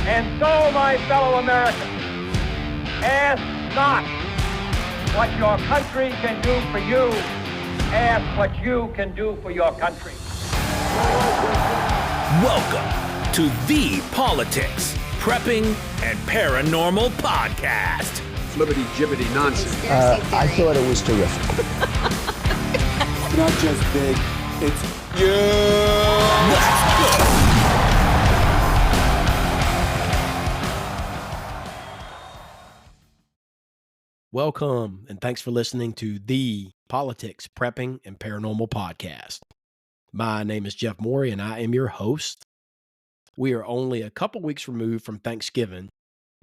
And so, my fellow Americans, ask not what your country can do for you, ask what you can do for your country. Welcome to the Politics, Prepping, and Paranormal Podcast. Flibbity-jibbity nonsense. I thought it was terrific. Not just big, it's yeah. Let's go. Welcome, and thanks for listening to the Politics, Prepping, and Paranormal Podcast. My name is Jeff Morey, and I am your host. We are only a couple weeks removed from Thanksgiving,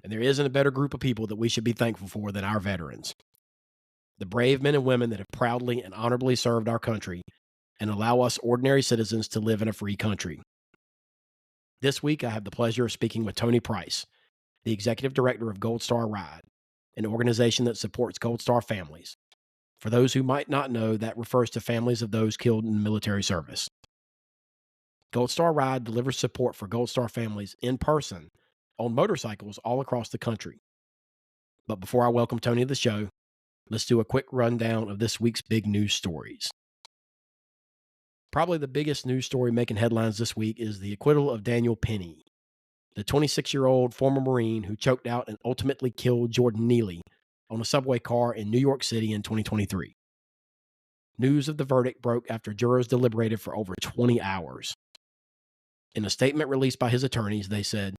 and there isn't a better group of people that we should be thankful for than our veterans. The brave men and women that have proudly and honorably served our country and allow us ordinary citizens to live in a free country. This week, I have the pleasure of speaking with Tony Price, the Executive Director of Gold Star Ride, an organization that supports Gold Star families. For those who might not know, that refers to families of those killed in military service. Gold Star Ride delivers support for Gold Star families in person on motorcycles all across the country. But before I welcome Tony to the show, let's do a quick rundown of this week's big news stories. Probably the biggest news story making headlines this week is the acquittal of Daniel Penny, the 26-year-old former Marine who choked out and ultimately killed Jordan Neely on a subway car in New York City in 2023. News of the verdict broke after jurors deliberated for over 20 hours. In a statement released by his attorneys, they said,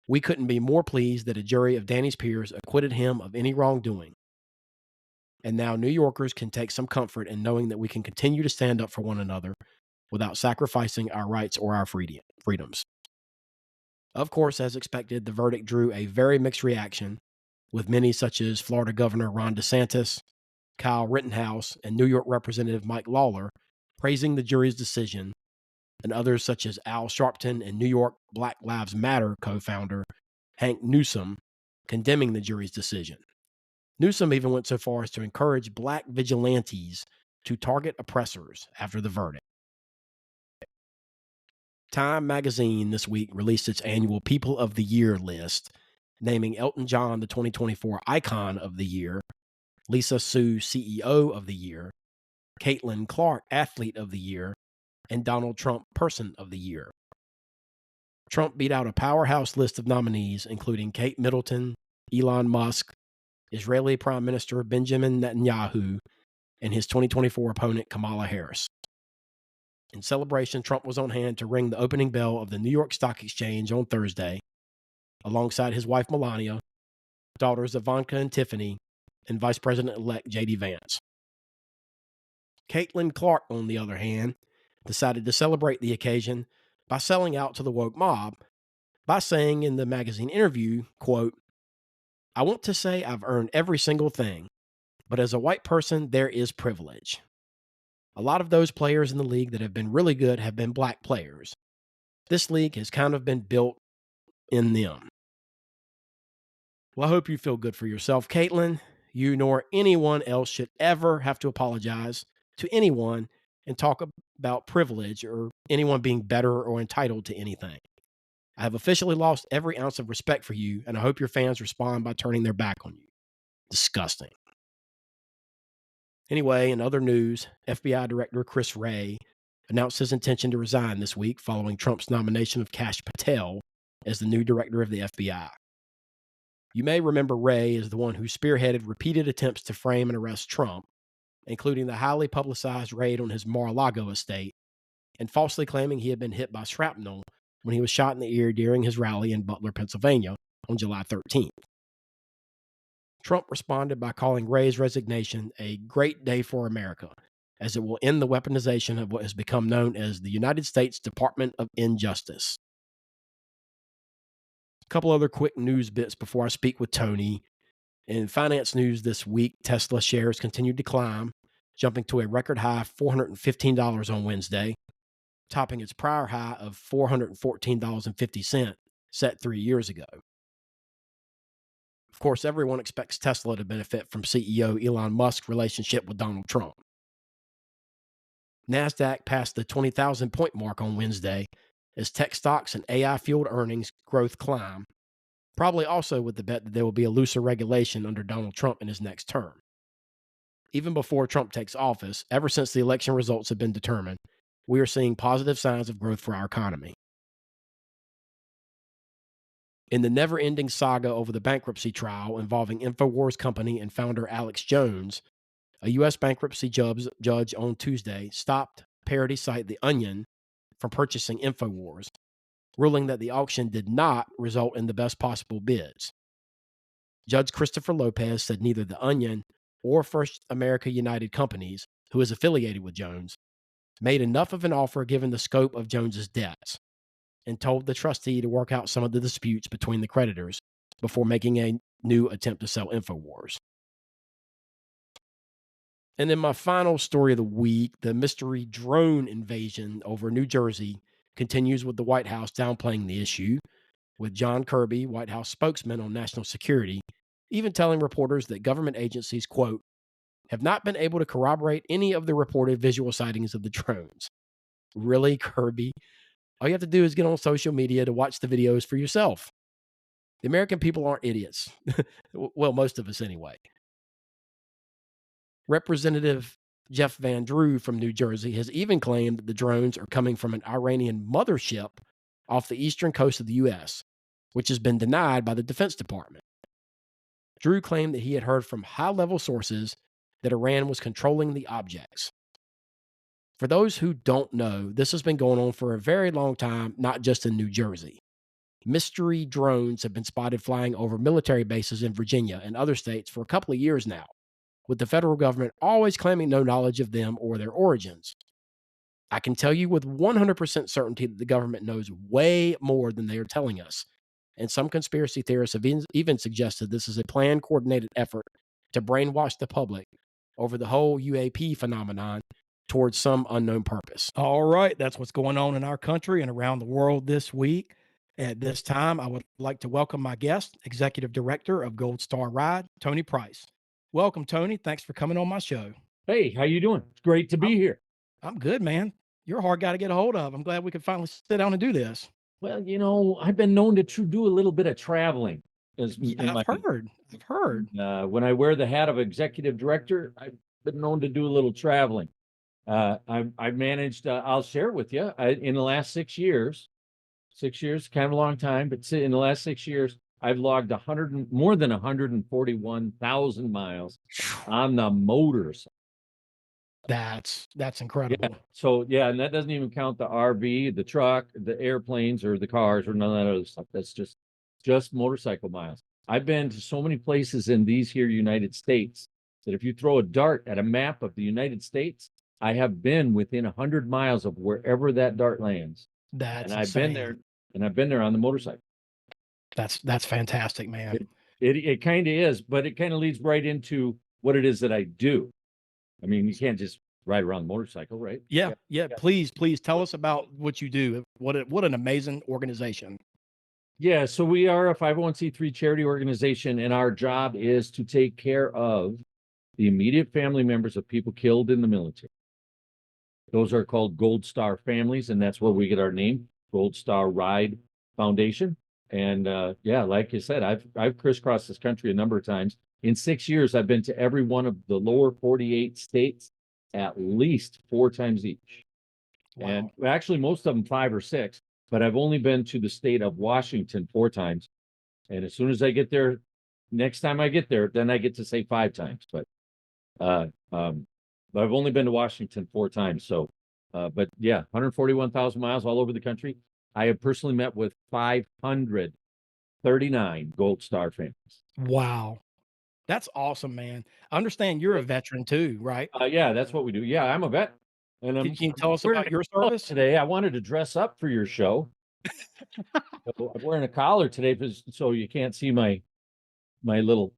"We couldn't be more pleased that a jury of Danny's peers acquitted him of any wrongdoing. And now New Yorkers can take some comfort in knowing that we can continue to stand up for one another without sacrificing our rights or our freedoms." Of course, as expected, the verdict drew a very mixed reaction, with many such as Florida Governor Ron DeSantis, Kyle Rittenhouse, and New York Representative Mike Lawler praising the jury's decision, and others such as Al Sharpton and New York Black Lives Matter co-founder Hank Newsom condemning the jury's decision. Newsom even went so far as to encourage black vigilantes to target oppressors after the verdict. Time magazine this week released its annual People of the Year list, naming Elton John the 2024 Icon of the Year, Lisa Su CEO of the Year, Caitlin Clark Athlete of the Year, and Donald Trump Person of the Year. Trump beat out a powerhouse list of nominees, including Kate Middleton, Elon Musk, Israeli Prime Minister Benjamin Netanyahu, and his 2024 opponent Kamala Harris. In celebration, Trump was on hand to ring the opening bell of the New York Stock Exchange on Thursday, alongside his wife Melania, daughters Ivanka and Tiffany, and Vice President-elect J.D. Vance. Caitlin Clark, on the other hand, decided to celebrate the occasion by selling out to the woke mob by saying in the magazine interview, quote, "I want to say I've earned every single thing, but as a white person, there is privilege. A lot of those players in the league that have been really good have been black players. This league has kind of been built in them." Well, I hope you feel good for yourself, Caitlin. You nor anyone else should ever have to apologize to anyone and talk about privilege or anyone being better or entitled to anything. I have officially lost every ounce of respect for you, and I hope your fans respond by turning their back on you. Disgusting. Anyway, in other news, FBI Director Chris Wray announced his intention to resign this week following Trump's nomination of Kash Patel as the new director of the FBI. You may remember Wray as the one who spearheaded repeated attempts to frame and arrest Trump, including the highly publicized raid on his Mar-a-Lago estate and falsely claiming he had been hit by shrapnel when he was shot in the ear during his rally in Butler, Pennsylvania on July 13th. Trump responded by calling Wray's resignation a great day for America, as it will end the weaponization of what has become known as the United States Department of Injustice. A couple other quick news bits before I speak with Tony. In finance news this week, Tesla shares continued to climb, jumping to a record high $415 on Wednesday, topping its prior high of $414.50 set 3 years ago. Of course, everyone expects Tesla to benefit from CEO Elon Musk's relationship with Donald Trump. NASDAQ passed the 20,000 point mark on Wednesday as tech stocks and AI-fueled earnings growth climb, probably also with the bet that there will be a looser regulation under Donald Trump in his next term. Even before Trump takes office, ever since the election results have been determined, we are seeing positive signs of growth for our economy. In the never-ending saga over the bankruptcy trial involving InfoWars company and founder Alex Jones, a U.S. bankruptcy judge on Tuesday stopped parody site The Onion from purchasing InfoWars, ruling that the auction did not result in the best possible bids. Judge Christopher Lopez said neither The Onion or First America United Companies, who is affiliated with Jones, made enough of an offer given the scope of Jones's debts, and told the trustee to work out some of the disputes between the creditors before making a new attempt to sell InfoWars. And then my final story of the week, the mystery drone invasion over New Jersey continues with the White House downplaying the issue, with John Kirby, White House spokesman on national security, even telling reporters that government agencies, quote, have not been able to corroborate any of the reported visual sightings of the drones. Really, Kirby? All you have to do is get on social media to watch the videos for yourself. The American people aren't idiots. Well, most of us anyway. Representative Jeff Van Drew from New Jersey has even claimed that the drones are coming from an Iranian mothership off the eastern coast of the U.S., which has been denied by the Defense Department. Drew claimed that he had heard from high-level sources that Iran was controlling the objects. For those who don't know, this has been going on for a very long time, not just in New Jersey. Mystery drones have been spotted flying over military bases in Virginia and other states for a couple of years now, with the federal government always claiming no knowledge of them or their origins. I can tell you with 100% certainty that the government knows way more than they are telling us, and some conspiracy theorists have even suggested this is a planned, coordinated effort to brainwash the public over the whole UAP phenomenon towards some unknown purpose. All right, that's what's going on in our country and around the world this week. At this time, I would like to welcome my guest, Executive Director of Gold Star Ride, Tony Price. Welcome, Tony. Thanks for coming on my show. Hey, how you doing? It's great to be here. I'm good, man. You're a hard guy to get a hold of. I'm glad we could finally sit down and do this. Well, I've been known to do a little bit of traveling. I've heard. When I wear the hat of executive director, I've been known to do a little traveling. I've managed, I'll share with you, in the last 6 years, kind of a long time, but in the last 6 years, I've logged more than 141,000 miles on the motorcycle. That's incredible. Yeah. So and that doesn't even count the RV, the truck, the airplanes, or the cars, or none of that other stuff. That's just motorcycle miles. I've been to so many places in these here United States that if you throw a dart at a map of the United States, I have been within 100 miles of wherever that dart lands. I've been there on the motorcycle. That's fantastic, man. It kind of is, but it kind of leads right into what it is that I do. I mean, you can't just ride around the motorcycle, right? Yeah. Please tell us about what you do. What an amazing organization. Yeah, so we are a 501c3 charity organization, and our job is to take care of the immediate family members of people killed in the military. Those are called Gold Star families, and that's where we get our name, Gold Star Ride Foundation. And like you said, I've crisscrossed this country a number of times. In 6 years, I've been to every one of the lower 48 states at least 4 times each. Wow. And actually, most of them 5 or 6, but I've only been to the state of Washington 4 times. And as soon as I get there, next time I get there, then I get to say 5 times. But I've only been to Washington 4 times. So, 141,000 miles all over the country. I have personally met with 539 Gold Star families. Wow. That's awesome, man. I understand you're a veteran too, right? Yeah, that's what we do. Yeah, I'm a vet. And can you tell us about your service today? I wanted to dress up for your show. I'm wearing a collar today, so you can't see my little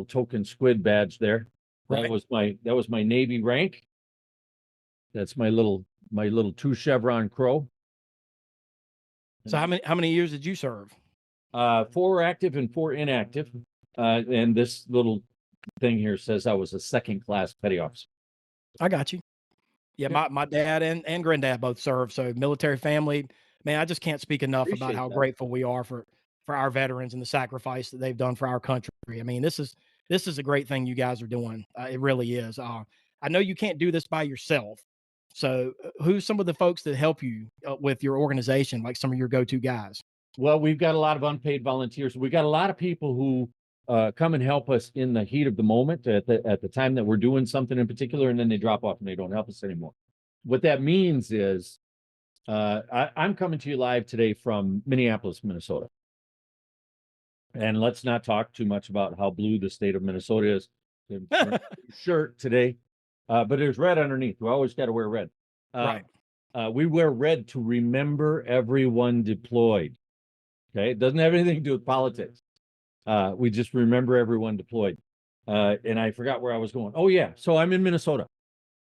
token squid badge there. Right. That was my Navy rank. That's my little 2 chevron crow. So how many years did you serve? 4 active and 4 inactive. And this little thing here says I was a 2nd class petty officer. I got you. Yeah, my dad and granddad both served. So military family, man, I just can't speak enough about how grateful we are for for our veterans and the sacrifice that they've done for our country. I mean, this is a great thing you guys are doing. It really is. I know you can't do this by yourself. So, who's some of the folks that help you with your organization, like some of your go-to guys? Well, we've got a lot of unpaid volunteers. We got a lot of people who come and help us in the heat of the moment at the time that we're doing something in particular, and then they drop off and they don't help us anymore. What that means is I'm coming to you live today from Minneapolis, Minnesota. And let's not talk too much about how blue the state of Minnesota is. Shirt today, but there's red underneath. We always got to wear red. Right. We wear red to remember everyone deployed. Okay, it doesn't have anything to do with politics. We just remember everyone deployed. And I forgot where I was going. Oh yeah, so I'm in Minnesota,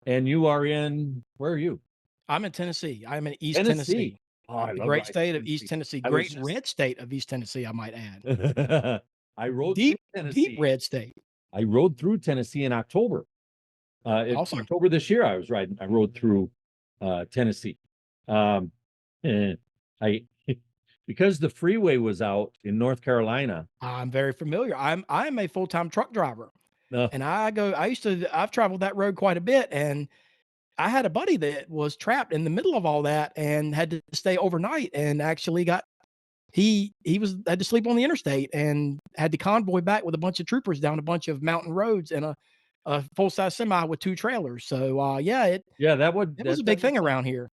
and you are in, where are you? I'm in Tennessee. I'm in East Tennessee. Oh, I The love great East state of East Tennessee. I was Great just- red state of East Tennessee, I might add. I rode Deep, through Tennessee. deep red state. I rode through Tennessee in October. In Awesome. October this year, I rode through Tennessee. And I because the freeway was out in North Carolina. I'm very familiar. I'm a full-time truck driver. Uh, And I've traveled that road quite a bit, and I had a buddy that was trapped in the middle of all that and had to stay overnight, and actually had to sleep on the interstate and had to convoy back with a bunch of troopers down a bunch of mountain roads and a full-size semi with 2 trailers. So yeah, it was a big thing around here.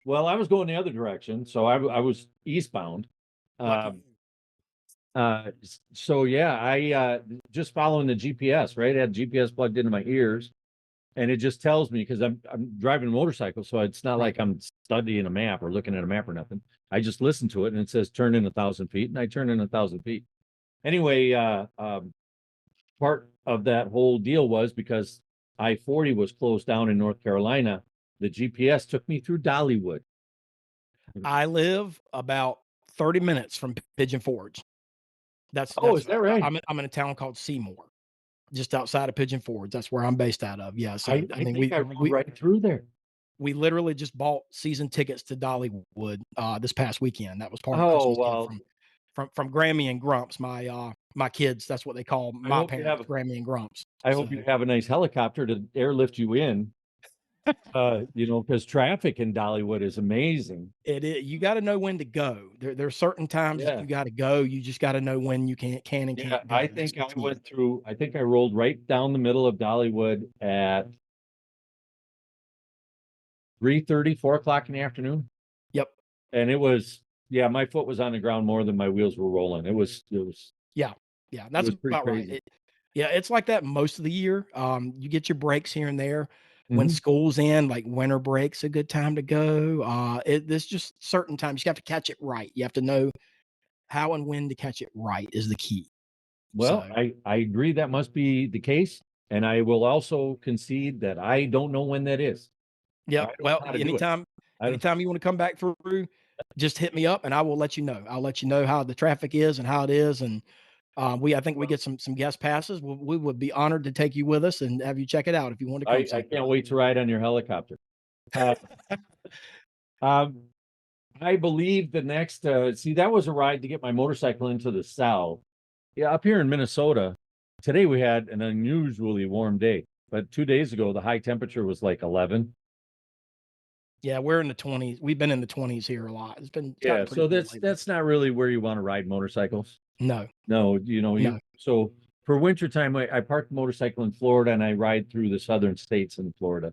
Well, I was going the other direction, so I was eastbound. Lucky. So yeah, I just following the GPS, right? I had GPS plugged into my ears, and it just tells me, because I'm driving a motorcycle, so it's not like I'm studying a map or looking at a map or nothing. I just listen to it, and it says turn in 1,000 feet, and I turn in 1,000 feet. Anyway, part of that whole deal was because I-40 was closed down in North Carolina. The GPS took me through Dollywood. I live about 30 minutes from Pigeon Forge. Is that right? I'm in a town called Seymour, just outside of Pigeon Forge. That's where I'm based out of. Yeah. So I think I rode right through there. we literally just bought season tickets to Dollywood this past weekend. That was part of Christmas gift from Grammy and Grumps. My kids, that's what they call my parents, Grammy and Grumps. I hope you have a nice helicopter to airlift you in. Because traffic in Dollywood is amazing. It is. You got to know when to go. There are certain times that you got to go. You just got to know when you can and can't go. I think I rolled right down the middle of Dollywood at 3:30, 4 o'clock in the afternoon. Yep. And it was, my foot was on the ground more than my wheels were rolling. It was. Yeah. That's about crazy. right. It's like that most of the year. You get your breaks here and there. When school's in, like winter break's a good time to go. There's just certain times you have to catch it right. You have to know how and when to catch it right is the key. Well, I agree that must be the case. And I will also concede that I don't know when that is. Yeah. Well, anytime you want to come back through, just hit me up and I will let you know. I'll let you know how the traffic is and how it is. And I think we get some guest passes. We would be honored to take you with us and have you check it out if you want to come. I can't wait to ride on your helicopter. I believe the next, that was a ride to get my motorcycle into the south. Yeah, up here in Minnesota, today we had an unusually warm day, but 2 days ago, the high temperature was like 11. Yeah, we're in the 20s. We've been in the 20s here a lot. It's been so that's not really where you want to ride motorcycles. No. So for wintertime, I park the motorcycle in Florida and I ride through the southern states in Florida,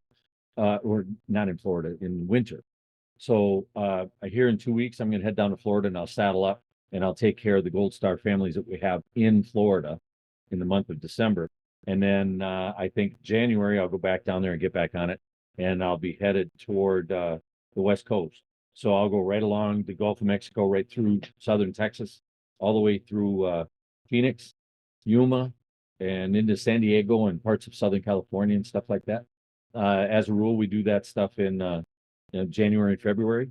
or not in Florida, in winter. So here in 2 weeks, I'm going to head down to Florida and I'll saddle up and I'll take care of the Gold Star families that we have in Florida in the month of December. And then I think January, I'll go back down there and get back on it. And I'll be headed toward the West Coast. So I'll go right along the Gulf of Mexico, right through southern Texas, all the way through Phoenix, Yuma, and into San Diego and parts of Southern California and stuff like that. As a rule, we do that stuff in January and February.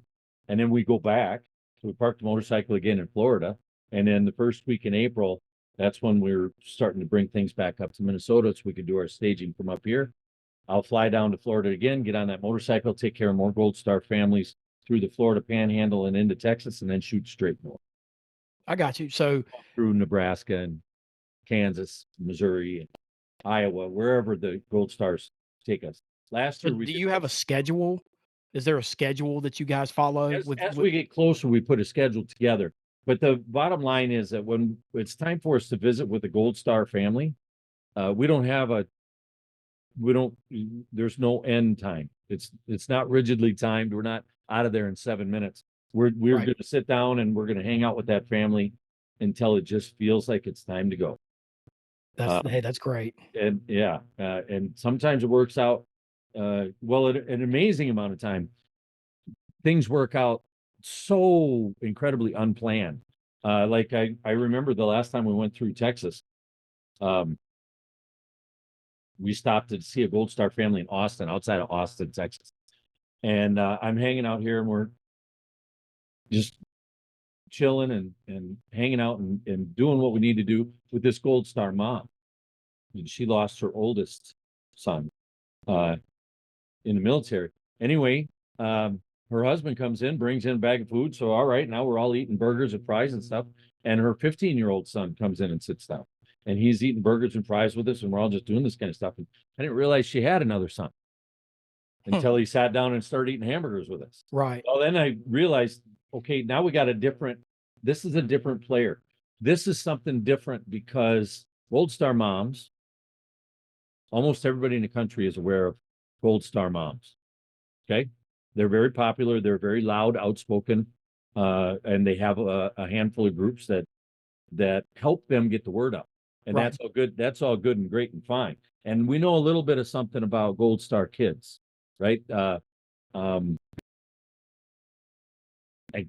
And then we go back. So we park the motorcycle again in Florida. And then the first week in April, that's when we're starting to bring things back up to Minnesota so we can do our staging from up here. I'll fly down to Florida again, get on that motorcycle, take care of more Gold Star families through the Florida Panhandle and into Texas, and then shoot straight north. I got you. So through Nebraska and Kansas, Missouri, and Iowa, wherever the Gold Stars take us. Last year we do did you have a schedule? Is there a schedule that you guys follow as we get closer, we put a schedule together. But the bottom line is that when it's time for us to visit with the Gold Star family, we don't have a there's no end time. It's not rigidly timed. We're not out of there in 7 minutes. We're Right. going to sit down and we're going to hang out with that family until it just feels like it's time to go. Hey, that's great. And yeah, and sometimes it works out well an amazing amount of time. Things work out so incredibly unplanned. Like I remember the last time we went through Texas, we stopped to see a Gold Star family in Austin, outside of Austin, Texas. And I'm hanging out here and we're just chilling and hanging out and doing what we need to do with this Gold Star mom. And she lost her oldest son in the military. Anyway, her husband comes in, brings in a bag of food. So, all right, now we're all eating burgers and fries and stuff. And her 15-year-old son comes in and sits down. And he's eating burgers and fries with us. And we're all just doing this kind of stuff. And I didn't realize she had another son until he sat down and started eating hamburgers with us. Right. Well, then I realized, okay, now we got this is a different player. This is something different because Gold Star moms, almost everybody in the country is aware of Gold Star moms. Okay. They're very popular. They're very loud, outspoken, and they have a handful of groups that help them get the word out. And Right. that's all good. That's all good and great and fine. And we know a little bit of something about Gold Star kids, right? I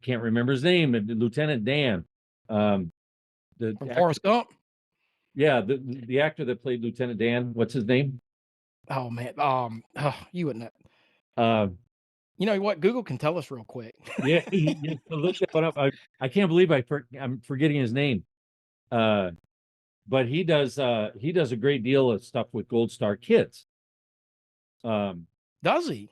can't remember his name, Lieutenant Dan. From Forrest Gump. Yeah, the actor that played Lieutenant Dan, what's his name? Oh man. You wouldn't know. Uh, You know what? Google can tell us real quick. yeah, look that one up. I can't believe I'm forgetting his name. But he does a great deal of stuff with Gold Star kids. Does he?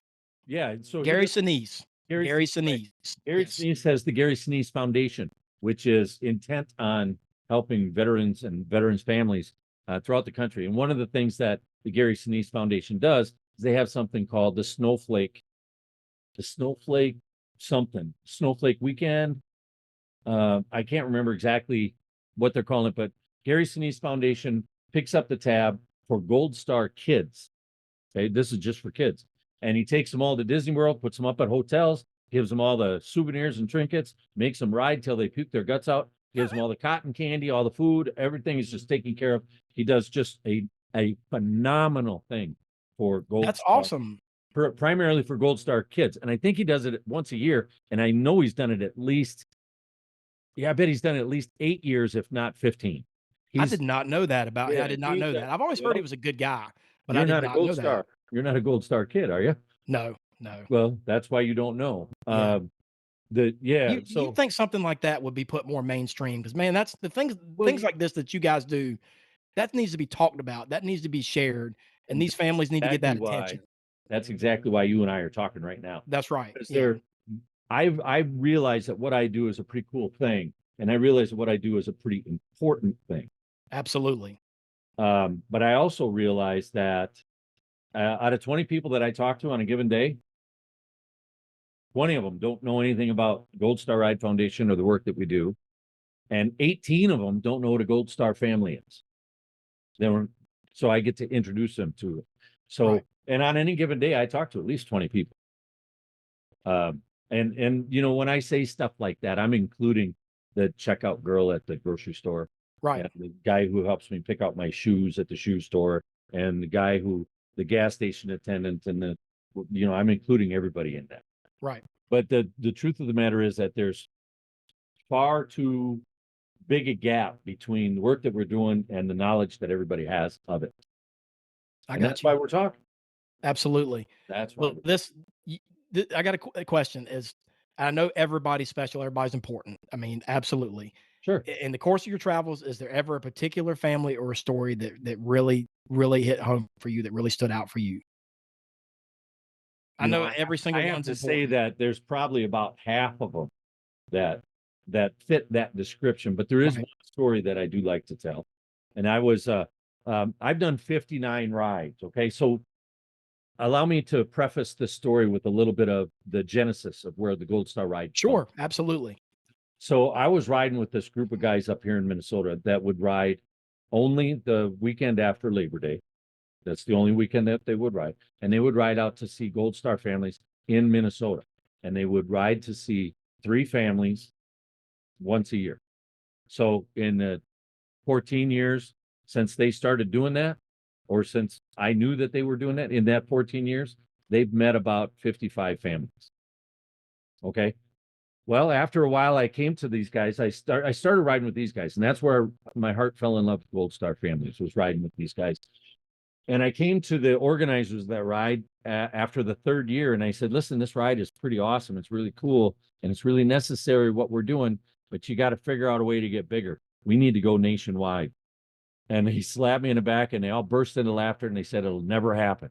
Yeah, so Gary Sinise. Gary Sinise. Gary Yes. Sinise has the Gary Sinise Foundation, which is intent on helping veterans and veterans families throughout the country. And one of the things that the Gary Sinise Foundation does is they have something called the Snowflake Weekend. I can't remember exactly what they're calling it, but Gary Sinise Foundation picks up the tab for Gold Star kids. Okay, this is just for kids. And he takes them all to Disney World, puts them up at hotels, gives them all the souvenirs and trinkets, makes them ride till they puke their guts out, gives them all the cotton candy, all the food, everything is just taken care of. He does just a phenomenal thing for Gold That's Star, awesome. primarily for Gold Star kids. And I think he does it once a year. And I know he's done it at least, I bet he's done it at least 8 years, if not 15. I did not know that about him. I did not know that. I've always heard he was a good guy, but I You're did not a not Gold know Star. that. You're not a Gold Star kid, are you? No. Well, that's why you don't know. Yeah. You think something like that would be put more mainstream? Because man, that's the things like this that you guys do. That needs to be talked about. That needs to be shared, and these families need to get that attention. That's exactly why you and I are talking right now. That's right. Yeah. I've realized that what I do is a pretty cool thing, and I realize that what I do is a pretty important thing. Absolutely. But I also realize that out of 20 people that I talk to on a given day, 20 of them don't know anything about Gold Star Ride Foundation or the work that we do, and 18 of them don't know what a Gold Star family is. So I get to introduce them to it. So, right. And on any given day, I talk to at least 20 people. And you know, when I say stuff like that, I'm including the checkout girl at the grocery store, right? And the guy who helps me pick out my shoes at the shoe store, and the gas station attendant, and I'm including everybody in that. Right. But the truth of the matter is that there's far too big a gap between the work that we're doing and the knowledge that everybody has of it. That's why we're talking. Absolutely. That's why. Well, I got a question. I know everybody's special, everybody's important. I mean, absolutely. Sure. In the course of your travels, is there ever a particular family or a story that really, really hit home for you, that really stood out for you? I know every single one's important. I have to say that there's probably about half of them that that fit that description. But there is Right. one story that I do like to tell. And I've done 59 rides. Okay. So allow me to preface this story with a little bit of the genesis of where the Gold Star ride. Sure, absolutely. So I was riding with this group of guys up here in Minnesota that would ride only the weekend after Labor Day. That's the only weekend that they would ride. And they would ride out to see Gold Star families in Minnesota. And they would ride to see 3 families once a year. So in the 14 years since they started doing that, or since I knew that they were doing that, in that 14 years, they've met about 55 families. Okay. Well, after a while, I came to these guys. I started riding with these guys, and that's where my heart fell in love with Gold Star families, was riding with these guys. And I came to the organizers of that ride after the 3rd year, and I said, listen, this ride is pretty awesome. It's really cool, and it's really necessary what we're doing, but you got to figure out a way to get bigger. We need to go nationwide. And he slapped me in the back, and they all burst into laughter, and they said, it'll never happen.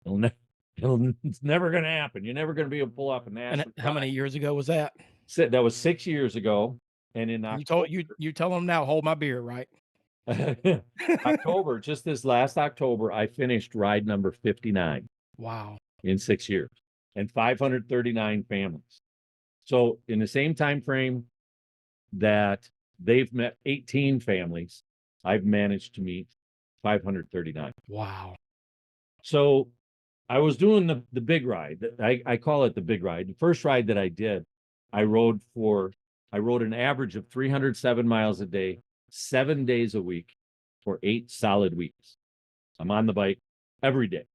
It's never going to happen. You're never going to be able to pull off a national. And how many years ago was that? That was 6 years ago. And in October, You tell them now, hold my beer, right? October, just this last October, I finished ride number 59 Wow. in 6 years and 539 families. So in the same time frame that they've met 18 families, I've managed to meet 539. Wow. So I was doing the big ride. I call it the big ride. The first ride that I did, I rode an average of 307 miles a day, 7 days a week for 8 solid weeks. I'm on the bike every day.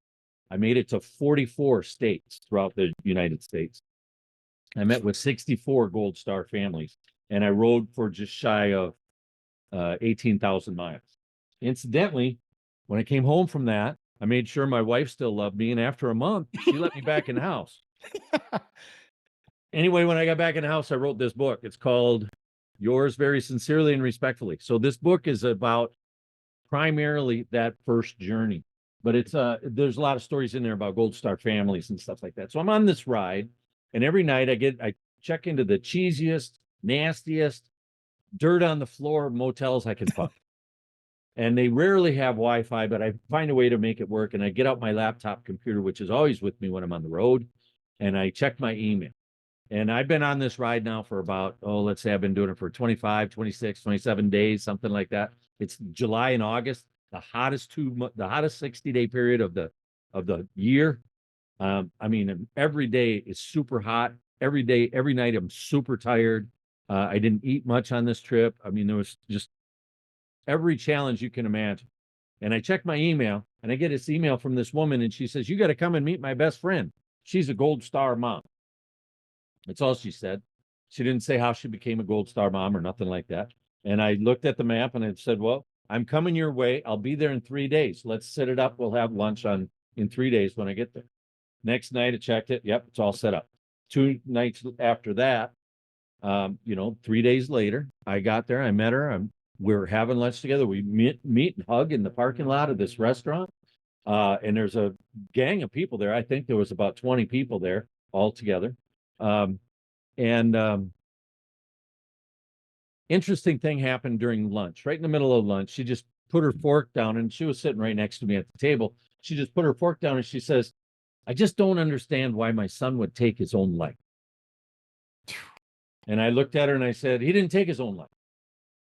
I made it to 44 states throughout the United States. I met with 64 Gold Star families, and I rode for just shy of 18,000 miles. Incidentally, when I came home from that, I made sure my wife still loved me, and after a month, she let me back in the house. Anyway, when I got back in the house, I wrote this book. It's called Yours Very Sincerely and Respectfully. So this book is about primarily that first journey, but there's a lot of stories in there about Gold Star families and stuff like that. So I'm on this ride, and every night I check into the cheesiest, nastiest, dirt on the floor motels I can find. And they rarely have Wi-Fi, but I find a way to make it work. And I get out my laptop computer, which is always with me when I'm on the road, and I check my email. And I've been on this ride now for about, let's say I've been doing it for 25, 26, 27 days, something like that. It's July and August, the hottest 60-day period of the year. I mean, every day is super hot. Every day, every night, I'm super tired. I didn't eat much on this trip. I mean, there was just every challenge you can imagine. And I check my email, and I get this email from this woman, and she says, you got to come and meet my best friend. She's a Gold Star mom. That's all she said. She didn't say how she became a Gold Star mom or nothing like that. And I looked at the map, and I said, well, I'm coming your way. I'll be there in 3 days. Let's set it up. We'll have lunch in 3 days when I get there. Next night, I checked it. Yep, it's all set up. 2 nights after that, 3 days later, I got there. I met her. We were having lunch together. We meet and hug in the parking lot of this restaurant. And there's a gang of people there. I think there was about 20 people there all together. Interesting thing happened during lunch. Right in the middle of lunch, she just put her fork down, and she was sitting right next to me at the table. She just put her fork down, and she says, I just don't understand why my son would take his own life. And I looked at her and I said, he didn't take his own life.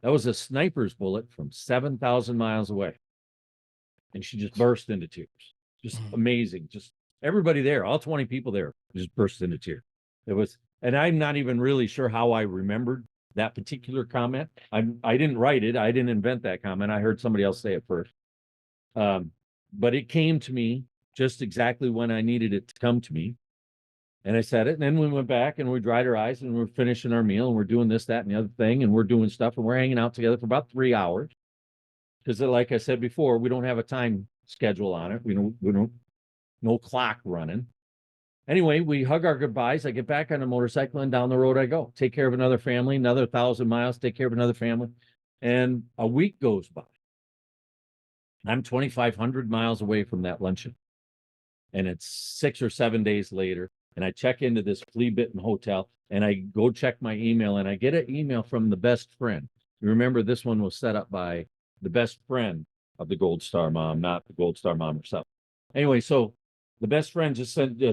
That was a sniper's bullet from 7,000 miles away. And she just burst into tears. Just amazing. Just everybody there, all 20 people there, just burst into tears. And I'm not even really sure how I remembered that particular comment. I didn't write it. I didn't invent that comment. I heard somebody else say it first. But it came to me just exactly when I needed it to come to me. And I said it, and then we went back and we dried our eyes, and we're finishing our meal, and we're doing this, that, and the other thing, and we're doing stuff, and we're hanging out together for about 3 hours. Because like I said before, we don't have a time schedule on it. We don't no clock running. Anyway, we hug our goodbyes. I get back on the motorcycle, and down the road I go. Take care of another family, another 1,000 miles, take care of another family. And a week goes by. I'm 2,500 miles away from that luncheon. And it's 6 or 7 days later. and I check into this flea-bitten hotel, and I go check my email, and I get an email from the best friend. You remember this one was set up by the best friend of the Gold Star mom, not the Gold Star mom herself. Anyway, so the best friend just sent a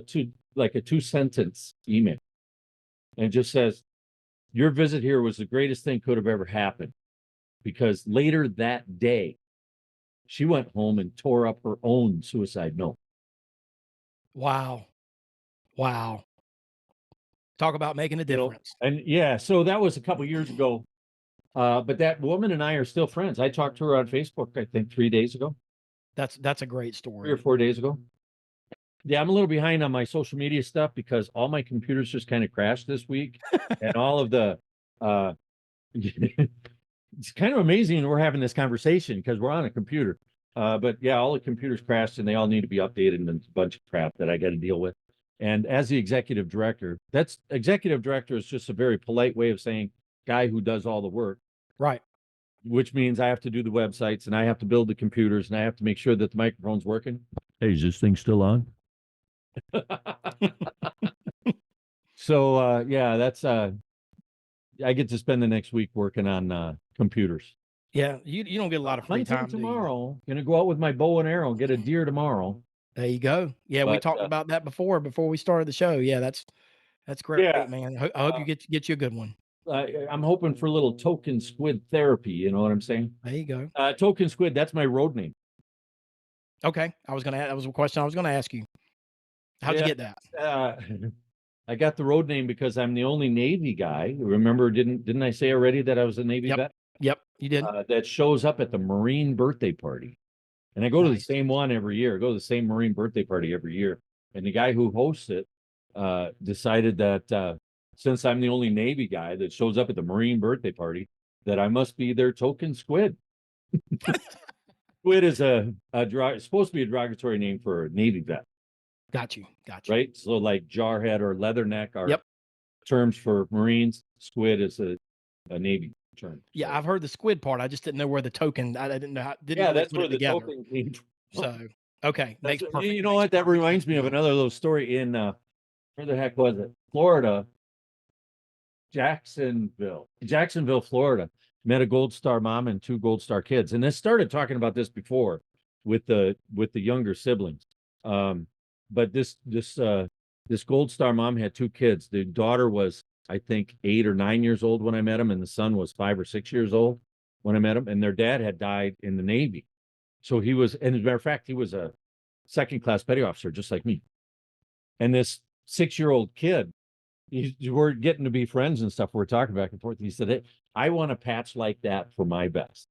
two-sentence email, and it just says, "Your visit here was the greatest thing could have ever happened," because later that day, she went home and tore up her own suicide note. Wow. Wow. Talk about making a difference. And yeah, so that was a couple years ago. But that woman and I are still friends. I talked to her on Facebook, I think 3 days ago, That's a great 3 story. or 4 days ago. Yeah, I'm a little behind on my social media stuff because all my computers just kind of crashed this week, and all of the it's kind of amazing we're having this conversation because we're on a computer. But yeah, all the computers crashed and they all need to be updated, and it's a bunch of crap that I got to deal with. And as the executive director, executive director is just a very polite way of saying guy who does all the work. Right. Which means I have to do the websites, and I have to build the computers, and I have to make sure that the microphone's working. Hey, is this thing still on? So yeah, that's I get to spend the next week working on computers. Yeah, you don't get a lot of free Hunting time, do you? tomorrow. Gonna go out with my bow and arrow, get a deer tomorrow. There you go. Yeah, we But, talked about that before we started the show. Yeah, that's great, Yeah. man. I hope you get you a good one. I'm hoping for a little token squid therapy. You know what I'm saying? There you go. Token squid. That's my road name. Okay, that was a question I was gonna ask you. How'd you Yeah. get that? I got the road name because I'm the only Navy guy. Remember, didn't I say already that I was a Navy vet? Yep, you did. That shows up at the Marine birthday party. And I go to the Nice. same one every year. I go to the same Marine birthday party every year. And the guy who hosts it decided that since I'm the only Navy guy that shows up at the Marine birthday party, that I must be their token squid. Squid is supposed to be a derogatory name for a Navy vet, Got you. right? So like jarhead or leatherneck are Yep. terms for Marines. Squid is a Navy term. Yeah, So, I've heard the squid part. I just didn't know where the token. I didn't know. Didn't yeah, really that's put where it the together. token came from. So okay, makes That's- perfect. You know what? That reminds me of another little story in where the heck was it? Florida, Jacksonville, Florida. Met a Gold Star mom and 2 Gold Star kids, and I started talking about this before with the younger siblings. But this Gold Star mom had 2 kids. The daughter was, I think, 8 or 9 years old when I met him, and the son was 5 or 6 years old when I met him. And their dad had died in the Navy, so he was, and as a matter of fact, he was a second-class petty officer, just like me. And this 6-year-old kid, we're getting to be friends and stuff. We're talking back and forth. He said, "Hey, I want a patch like that for my vest."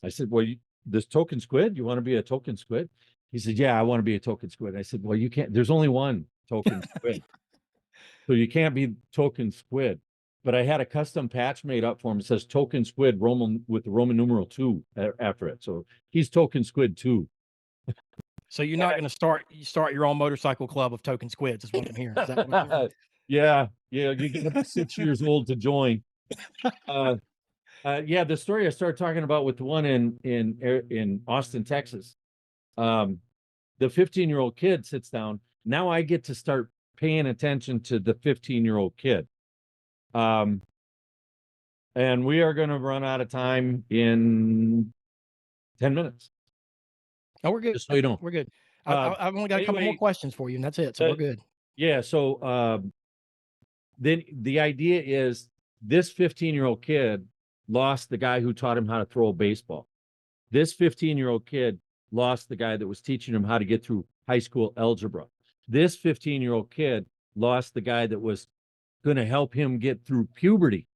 I said, "Well, this token squid, you want to be a token squid?" He said, "Yeah, I want to be a token squid." I said, "Well, you can't. There's only one token squid, so you can't be token squid." But I had a custom patch made up for him. It says token squid Roman with the Roman numeral 2 after it. So he's token squid 2. So you're not going to start your own motorcycle club of token squids, is what I'm hearing. Is that what I'm hearing? Yeah, you get up to 6 years old to join. Yeah, the story I started talking about with the one in Austin, Texas. The 15-year-old kid sits down. Now I get to start paying attention to the 15-year-old kid. And we are going to run out of time in 10 minutes. Oh, we're good. Just so you know. We're good. I've only got a couple more Anyway, questions for you, and that's it. So we're good. Yeah, so then the idea is this 15-year-old kid lost the guy who taught him how to throw a baseball. This 15-year-old kid lost the guy that was teaching him how to get through high school algebra. This 15-year-old kid lost the guy that was going to help him get through puberty.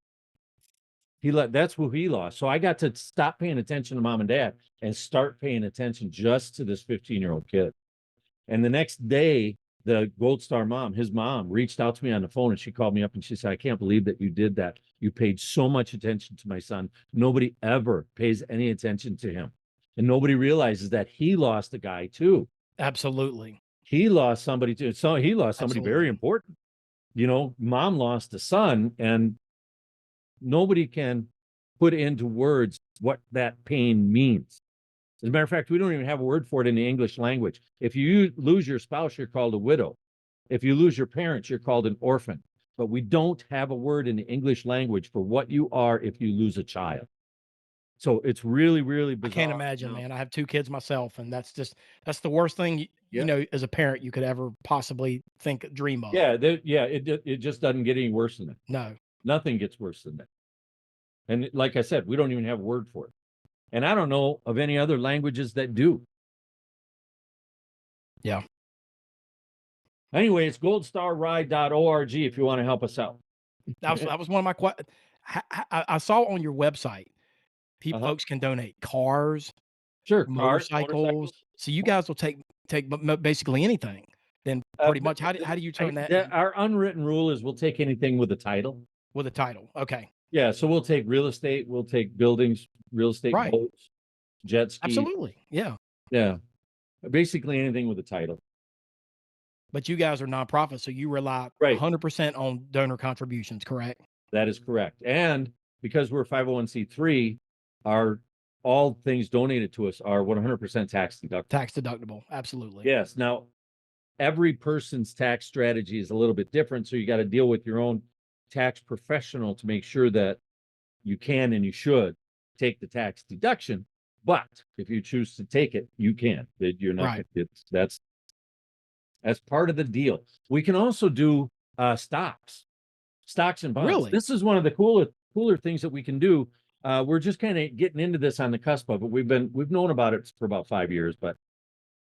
That's who he lost. So I got to stop paying attention to mom and dad and start paying attention just to this 15-year-old kid. And the next day, the Gold Star mom, his mom, reached out to me on the phone, and she called me up and she said, "I can't believe that you did that. You paid so much attention to my son. Nobody ever pays any attention to him. And nobody realizes that he lost a guy too. Absolutely. He lost somebody too. So he lost somebody Absolutely. very important. You know, mom lost a son, and nobody can put into words what that pain means. As a matter of fact, we don't even have a word for it in the English language. If you lose your spouse, you're called a widow. If you lose your parents, you're called an orphan. But we don't have a word in the English language for what you are if you lose a child. So it's really, really I bizarre. can't imagine, man. I have 2 kids myself, and that's the worst thing, Yeah. as a parent you could ever possibly dream of. Yeah, it just doesn't get any worse than that. No. Nothing gets worse than that. And like I said, we don't even have a word for it. And I don't know of any other languages that do. Yeah. Anyway, it's goldstarride.org if you want to help us out. That was one of my questions. I saw on your website, folks can donate cars, Sure, motorcycles. So you guys will take basically anything. Then pretty much, how do you turn that Our unwritten rule is we'll take anything with a title. with a title? Okay. Yeah, so we'll take real estate, we'll take buildings, real estate, Right. boats, jet skis. Absolutely. Yeah. Yeah, basically anything with a title. But you guys are nonprofit, so you rely Right. 100% on donor contributions, correct? That is correct. And because we're 501c3, all things donated to us are 100% tax deductible. Tax deductible. Absolutely. Yes. Now, every person's tax strategy is a little bit different, so you got to deal with your own tax professional to make sure that you can and you should take the tax deduction. But if you choose to take it, you can. You're not. Right. That's part of the deal. We can also do stocks and bonds. Really? This is one of the cooler things that we can do. We're just kind of getting into this on the cusp of it. We've known about it for about 5 years, but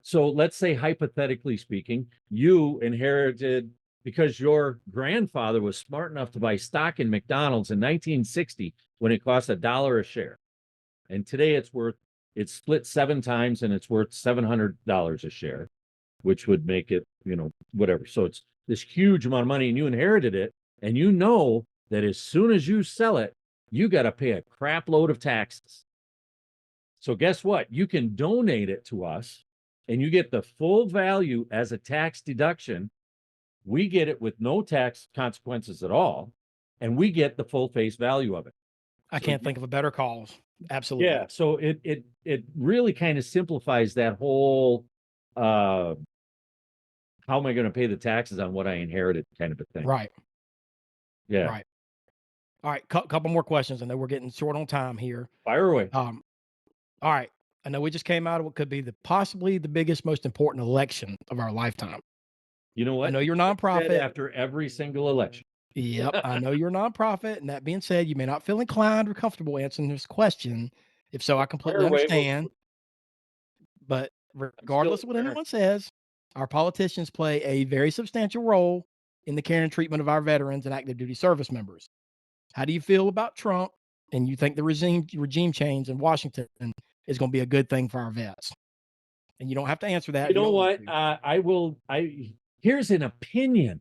so let's say hypothetically speaking, you inherited because your grandfather was smart enough to buy stock in McDonald's in 1960 when it cost $1 a share. And today it's split 7 times and it's worth $700 a share, which would make it, whatever. So it's this huge amount of money and you inherited it. And you know that as soon as you sell it, you got to pay a crap load of taxes. So guess what? You can donate it to us and you get the full value as a tax deduction. We get it with no tax consequences at all. And we get the full face value of it. I can't think of a better cause. Absolutely. Yeah. So it really kind of simplifies that whole, how am I going to pay the taxes on what I inherited kind of a thing. Right. Yeah. Right. All right. Couple more questions. I know we're getting short on time here. Fire away. All right. I know we just came out of what could be possibly the biggest, most important election of our lifetime. You know what? I know you're nonprofit. After every single election. Yep. I know you're nonprofit. And that being said, you may not feel inclined or comfortable answering this question. If so, I completely understand. But regardless of what anyone says, our politicians play a very substantial role in the care and treatment of our veterans and active duty service members. How do you feel about Trump? And you think the regime change in Washington is going to be a good thing for our vets? And you don't have to answer that. You know what? Here's an opinion.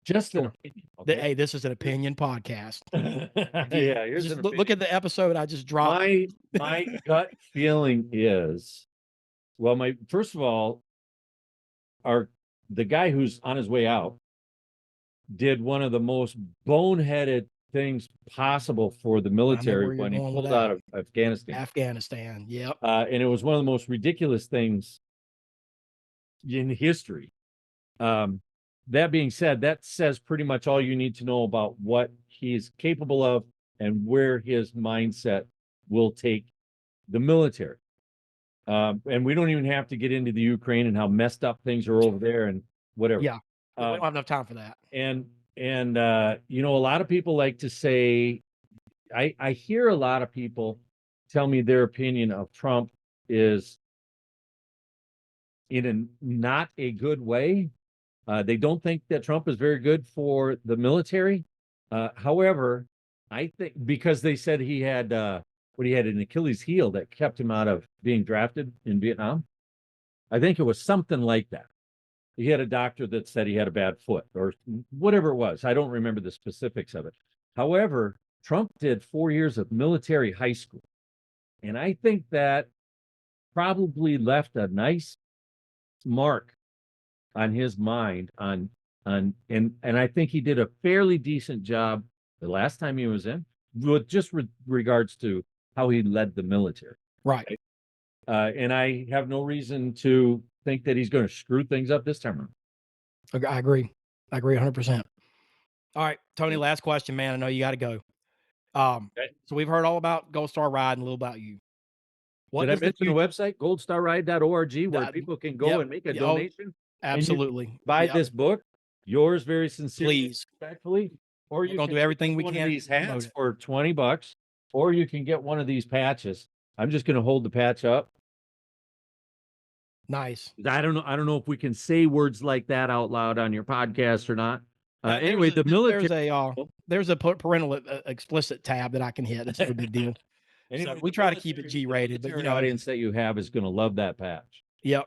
Just an opinion. Okay? Hey, this is an opinion podcast. Yeah, here's an look at the episode I just dropped. My gut feeling is, well, first of all, the guy who's on his way out did one of the most boneheaded things possible for the military when he pulled out of Afghanistan, yep. And it was one of the most ridiculous things in history. That being said, that says pretty much all you need to know about what he's capable of and where his mindset will take the military. And we don't even have to get into the Ukraine and how messed up things are over there and whatever. Yeah, we don't have enough time for that. And a lot of people like to say, I hear a lot of people tell me their opinion of Trump is in a not a good way. They don't think that Trump is very good for the military. However, I think because they said he had an Achilles heel that kept him out of being drafted in Vietnam. I think it was something like that. He had a doctor that said he had a bad foot or whatever it was. I don't remember the specifics of it. However, Trump did 4 years of military high school. And I think that probably left a nice mark on his mind and I think he did a fairly decent job the last time he was in with just regards to how he led the military. Right. And I have no reason to think that he's going to screw things up this time around. I agree. I agree 100%. All right, Tony, last question, man. I know you got to go. So we've heard all about Gold Star Ride and a little about you. Did I mention the website, goldstarride.org, where people can go and make a donation? Absolutely. Buy this book, yours very sincerely, Please. respectfully, or you can do everything we one can of these to promote hats it. for $20, or you can get one of these patches. I'm just going to hold the patch up. Nice. I don't know if we can say words like that out loud on your podcast or not. Anyway, the military. There's a parental explicit tab that I can hit. It's no big deal. Anyway, So we try to keep it G-rated, but the audience that you have is going to love that patch. Yep.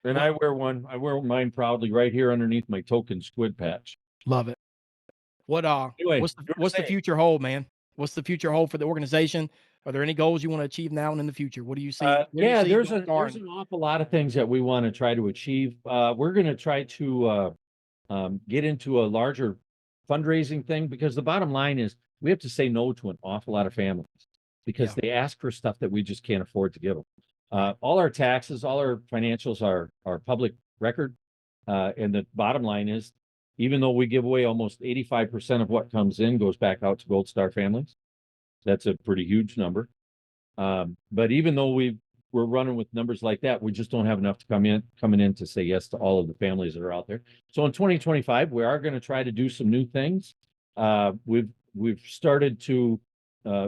And I wear one. I wear mine proudly right here underneath my token squid patch. Love it. Anyway, what's the future hold, man? What's the future hold for the organization? Are there any goals you want to achieve now and in the future? What do you see? There's an awful lot of things that we want to try to achieve. We're going to try to get into a larger fundraising thing, because the bottom line is we have to say no to an awful lot of families because they ask for stuff that we just can't afford to give them. All our taxes, all our financials are public record. And the bottom line is, even though we give away almost 85% of what comes in goes back out to Gold Star families, that's a pretty huge number. But even though we're running with numbers like that, we just don't have enough coming in to say yes to all of the families that are out there. So in 2025, we are going to try to do some new things. We've started to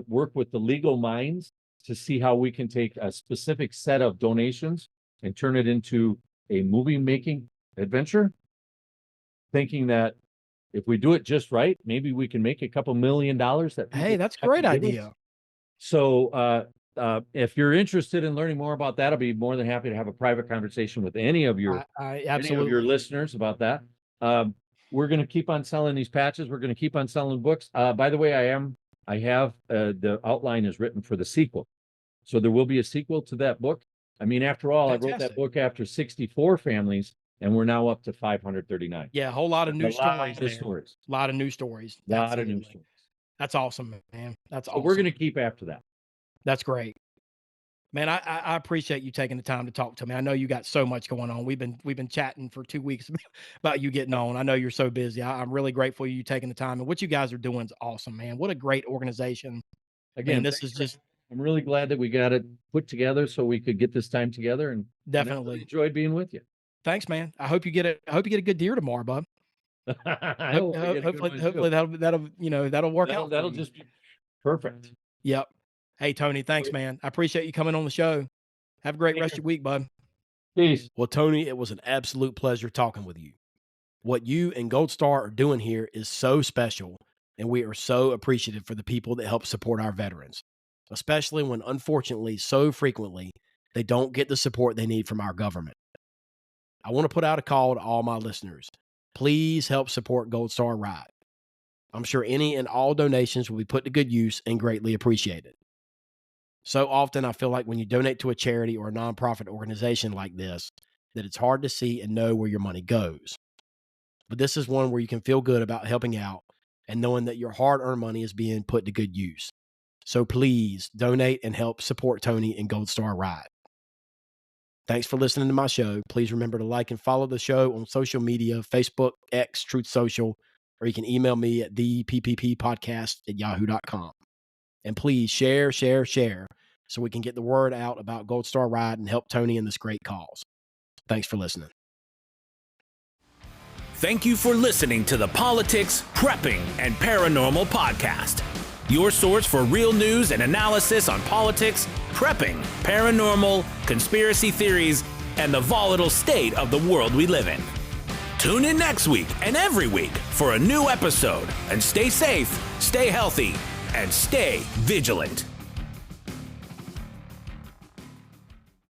work with the legal minds to see how we can take a specific set of donations and turn it into a movie making adventure, thinking that if we do it just right, maybe we can make a couple $1 million. Hey, that's a great idea. So if you're interested in learning more about that, I'll be more than happy to have a private conveation with any of your listeners about that. We're going to keep on selling these patches. We're going to keep on selling books. By the way, I have the outline is written for the sequel. So there will be a sequel to that book. I mean, after all, I wrote that book after 64 families, and we're now up to 539. Yeah, a whole lot of new stories. A lot of new stories. That's awesome, man. That's awesome. We're going to keep after that. That's great. Man, I appreciate you taking the time to talk to me. I know you got so much going on. We've been chatting for 2 weeks about you getting on. I know you're so busy. I'm really grateful for you taking the time, and what you guys are doing is awesome, man. What a great organization. Again, I'm really glad that we got it put together so we could get this time together, and definitely really enjoyed being with you. Thanks, man. I hope you get a good deer tomorrow, bub. Hopefully that'll work out. That'll just be perfect. Yep. Hey, Tony, thanks, man. I appreciate you coming on the show. Have a great rest of your week, bud. Peace. Well, Tony, it was an absolute pleasure talking with you. What you and Gold Star are doing here is so special, and we are so appreciative for the people that help support our veterans, especially when, unfortunately, so frequently, they don't get the support they need from our government. I want to put out a call to all my listeners. Please help support Gold Star Ride. I'm sure any and all donations will be put to good use and greatly appreciated. So often I feel like when you donate to a charity or a nonprofit organization like this, that it's hard to see and know where your money goes. But this is one where you can feel good about helping out and knowing that your hard-earned money is being put to good use. So please donate and help support Tony and Gold Star Ride. Thanks for listening to my show. Please remember to like and follow the show on social media, Facebook, X, Truth Social, or you can email me at thepppodcast@yahoo.com. And please share so we can get the word out about Gold Star Ride and help Tony in this great cause. Thanks for listening. Thank you for listening to the Politics, Prepping, and Paranormal Podcast. Your source for real news and analysis on politics, prepping, paranormal, conspiracy theories, and the volatile state of the world we live in. Tune in next week and every week for a new episode, and stay safe, stay healthy, and stay vigilant.